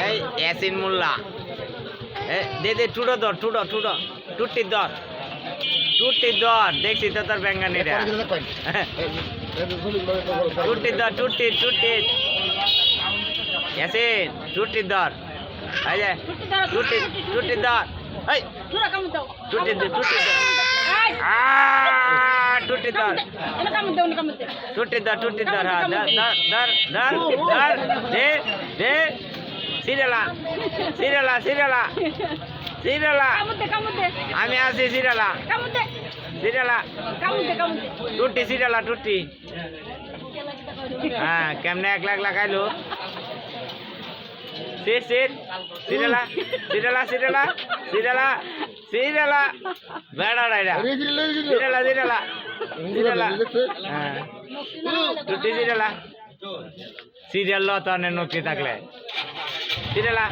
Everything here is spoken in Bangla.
এই ইয়াসিন মোল্লা দে দে টুডো ধর টুডো টুডো টুটি ধর দেখছি তো তোর ব্যাঙ্গানিরা টুটি ধর টুটি ইয়াসিন টুটি ধর এই যে টুটি ধর এই টুটি ধর টুটি ধর হ্যাঁ ধর দে সিরিয়ালা আমি আছি সিরিয়ালা টুটি সিরিয়ালা টুটি হ্যাঁ কেমনে 1 লাখ লাগাইলো সিরিয়ালা বেড়া রাইরা সিরিয়ালা হ্যাঁ টুটি সিরিয়াল লো তো নকি থাকলে সিরিয়ালা